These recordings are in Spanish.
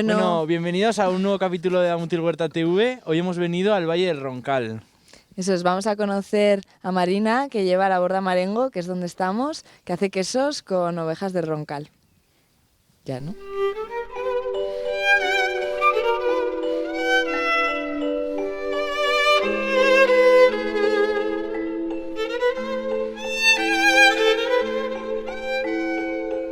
Bueno, bienvenidos a un nuevo capítulo de Amutil Huerta TV. Hoy hemos venido al Valle del Roncal. Eso es, vamos a conocer a Marina, que lleva la Borda Marengo, que es donde estamos, que hace quesos con ovejas del Roncal. Ya, ¿no?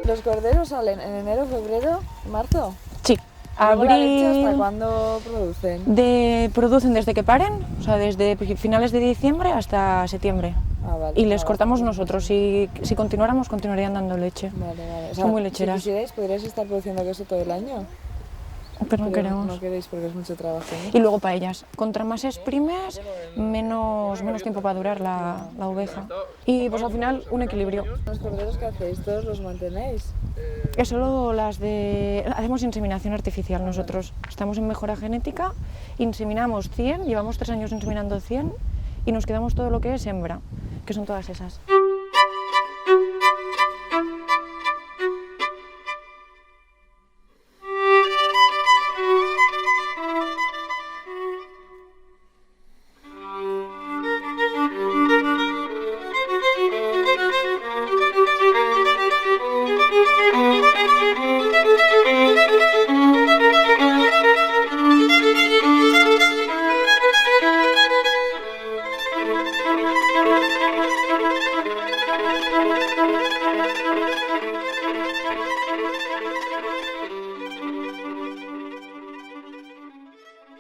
¿Los corderos salen en enero, febrero, marzo? Sí. ¿Abril? ¿La leche Abril. hasta cuándo producen? Producen desde que paren, o sea, desde finales de diciembre hasta septiembre. Ah, vale. Y les cortamos nosotros. Si continuáramos, continuarían dando leche. Vale. O Son muy lecheras. Si quisierais, ¿podríais estar produciendo queso todo el año? Pero no queremos. No queréis porque es mucho trabajo, ¿no? Y luego paellas. Contra más exprimes, menos tiempo va a durar la oveja. Y pues al final un equilibrio. ¿Los corderos que hacéis? ¿Todos los mantenéis? Es solo hacemos inseminación artificial nosotros. Estamos en mejora genética, inseminamos 100, llevamos 3 años inseminando 100 y nos quedamos todo lo que es hembra, que son todas esas.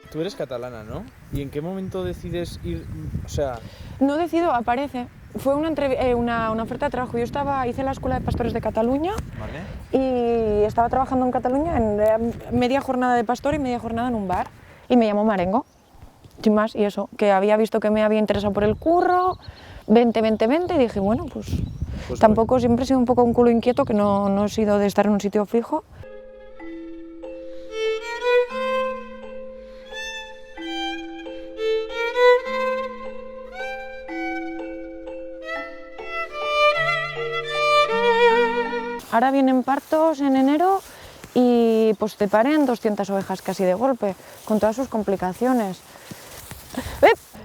Tú eres catalana, ¿no? ¿Y en qué momento decides ir, o sea... No decido, aparece. Fue una oferta de trabajo. Hice la Escuela de Pastores de Cataluña. ¿Vale? Y estaba trabajando en Cataluña en media jornada de pastor y media jornada en un bar. Y me llamó Marengo, sin más, y eso, que había visto que me había interesado por el curro, 20, y dije, bueno, pues tampoco bueno. Siempre he sido un poco un culo inquieto, que no he sido de estar en un sitio fijo. Ahora vienen partos en enero y pues te paren 200 ovejas casi de golpe, con todas sus complicaciones.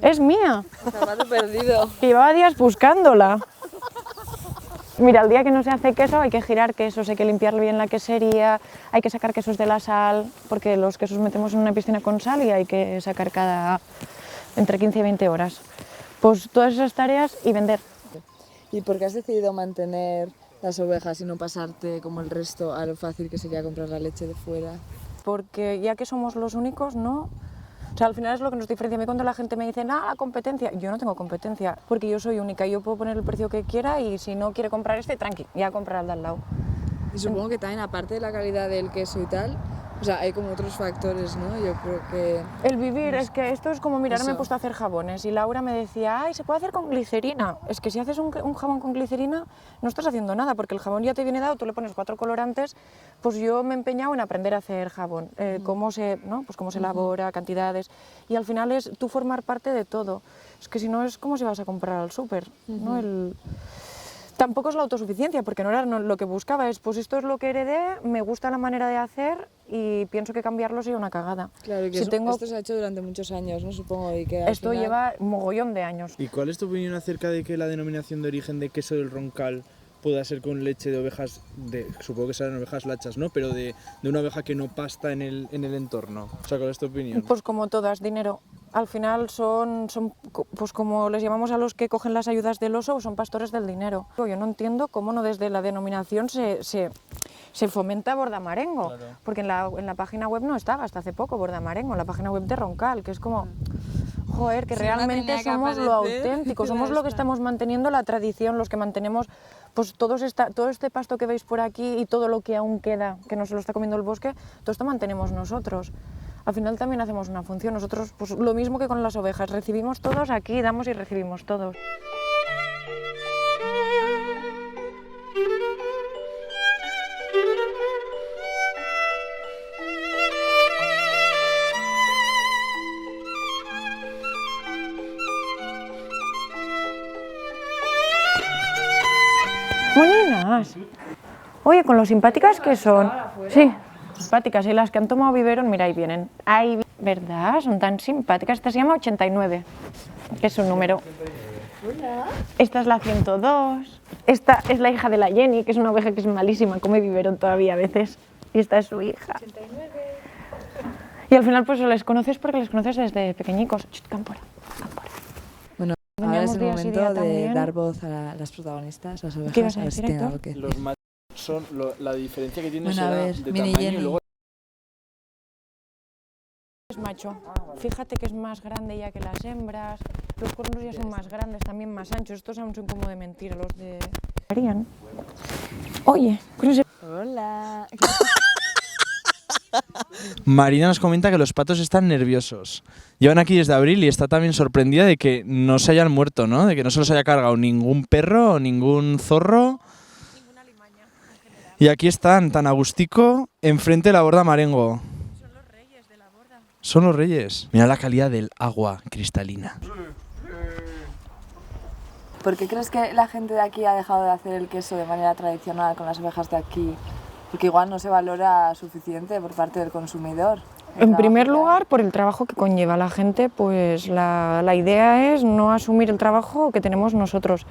¡Es mía! Estaba perdido. Llevaba días buscándola. Mira, el día que no se hace queso hay que girar quesos, hay que limpiar bien la quesería, hay que sacar quesos de la sal, porque los quesos metemos en una piscina con sal y hay que sacar entre 15 y 20 horas. Pues todas esas tareas y vender. ¿Y por qué has decidido mantener las ovejas y no pasarte como el resto a lo fácil que sería comprar la leche de fuera? Porque ya que somos los únicos, no. O sea, al final es lo que nos diferencia. A mí cuando la gente me dice, la competencia, yo no tengo competencia, porque yo soy única, yo puedo poner el precio que quiera y si no quiere comprar tranqui, ya comprar al de al lado. Y supongo que también, aparte de la calidad del queso y tal, o sea, hay como otros factores, ¿no? Yo creo que... El vivir, es que esto es como, mira, ahora me he Eso. puesto a hacer jabones y Laura me decía, se puede hacer con glicerina. Es que si haces un jabón con glicerina no estás haciendo nada, porque el jabón ya te viene dado, tú le pones 4 colorantes, pues yo me he empeñado en aprender a hacer jabón, cómo se elabora, cantidades, y al final es tú formar parte de todo. Es que si no es como si vas a comprar al súper, ¿no? Tampoco es la autosuficiencia, porque no era lo que buscaba, pues esto es lo que heredé, me gusta la manera de hacer y pienso que cambiarlo sería una cagada. Claro, que esto se ha hecho durante muchos años, ¿no? Supongo, y que al Esto final... lleva mogollón de años. ¿Y cuál es tu opinión acerca de que la denominación de origen de queso del Roncal pueda ser con leche de ovejas, supongo que serán ovejas lachas, ¿no? Pero de una oveja que no pasta en el entorno? O sea, ¿cuál es tu opinión? Pues como todas, dinero. Al final son pues como les llamamos a los que cogen las ayudas del oso, son pastores del dinero. Yo no entiendo cómo no desde la denominación se fomenta Borda Marengo, claro. Porque en la página web no estaba hasta hace poco Borda Marengo, en la página web de Roncal, que es como... Joder, que realmente somos lo auténtico, somos lo que estamos manteniendo la tradición, los que mantenemos pues todo este pasto que veis por aquí y todo lo que aún queda, que no se lo está comiendo el bosque, todo esto mantenemos nosotros. Al final también hacemos una función, nosotros pues lo mismo que con las ovejas, recibimos todos aquí, damos y recibimos todos. Moninas. Oye, con lo simpáticas que son. Sí. Simpáticas, y las que han tomado biberón, mira, ahí vienen. Ahí, ¿verdad? Son tan simpáticas. Esta se llama 89, que es su número. Esta es la 102. Esta es la hija de la Jenny, que es una oveja que es malísima, come biberón todavía a veces. Y esta es su hija. 89. Y al final pues les conoces porque les conoces desde pequeñicos. Chut, cámpora, cámpora. Bueno, Veníamos ahora es el día sí, momento día de también. dar voz a las protagonistas, las ovejas. ¿Qué ibas a ver si decir, tienen Héctor? algo que decir. Los machos son la diferencia que tienen Bueno, a será ver, de mini tamaño Jenny. y luego Es macho. Fíjate que es más grande ya que las hembras. Los cuernos ya son más grandes, también más anchos. Estos aún son como de mentira, los de... Oye, con ese... Hola. Marina nos comenta que los patos están nerviosos. Llevan aquí desde abril y está también sorprendida de que no se hayan muerto, ¿no? De que no se los haya cargado ningún perro, ningún zorro. Ninguna limaña en general. Y aquí están, tan agustico, enfrente de la borda Marengo. Son los reyes de la borda. Son los reyes. Mira la calidad del agua cristalina. ¿Por qué crees que la gente de aquí ha dejado de hacer el queso de manera tradicional con las ovejas de aquí? Porque igual no se valora suficiente por parte del consumidor. En primer lugar, por el trabajo que conlleva. La gente, pues la idea es no asumir el trabajo que tenemos nosotros.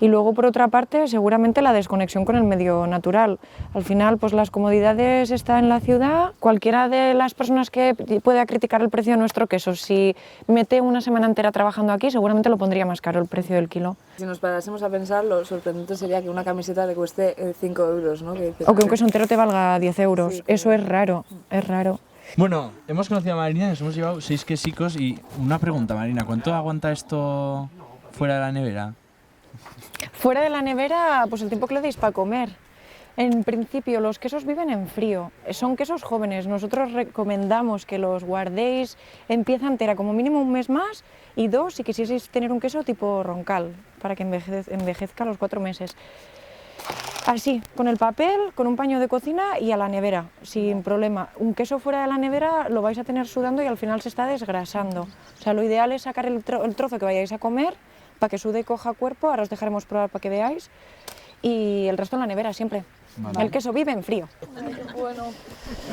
Y luego, por otra parte, seguramente la desconexión con el medio natural. Al final, pues las comodidades están en la ciudad. Cualquiera de las personas que pueda criticar el precio de nuestro queso, si mete una semana entera trabajando aquí, seguramente lo pondría más caro el precio del kilo. Si nos parásemos a pensar, lo sorprendente sería que una camiseta le cueste 5 euros, ¿no? O que un queso entero te valga 10 euros. Sí, Eso es raro, es raro. Bueno, hemos conocido a Marina, nos hemos llevado 6 quesicos y una pregunta, Marina, ¿cuánto aguanta esto fuera de la nevera? Fuera de la nevera, pues el tiempo que le deis para comer. En principio, los quesos viven en frío, son quesos jóvenes. Nosotros recomendamos que los guardéis en pieza entera, como mínimo un mes más, y 2, si quisieseis tener un queso tipo roncal, para que envejezca a los 4 meses. Así, con el papel, con un paño de cocina y a la nevera, sin problema. Un queso fuera de la nevera lo vais a tener sudando y al final se está desgrasando. O sea, lo ideal es sacar el trozo que vayáis a comer para que sude y coja cuerpo. Ahora os dejaremos probar para que veáis. Y el resto en la nevera siempre. Vale. El queso vive en frío. Bueno.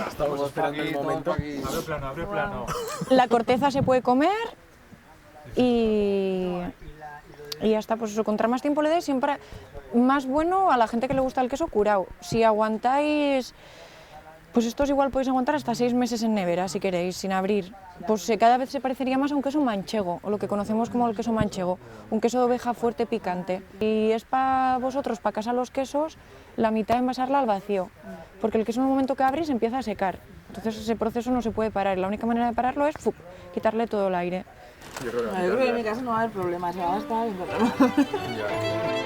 Estamos esperando el momento. Abre plano. La corteza se puede comer y ya está. Pues eso, contra más tiempo le des, siempre más bueno a la gente que le gusta el queso curado. Si aguantáis, pues estos igual podéis aguantar hasta 6 meses en nevera, si queréis, sin abrir. Pues cada vez se parecería más a un queso manchego, o lo que conocemos como el queso manchego, un queso de oveja fuerte, picante. Y es para vosotros, para casa los quesos, la mitad envasarla al vacío, porque el queso en el momento que abrís empieza a secar. Entonces ese proceso no se puede parar, la única manera de pararlo es quitarle todo el aire. Yo creo que en mi casa no va a haber problemas, va a estar bien.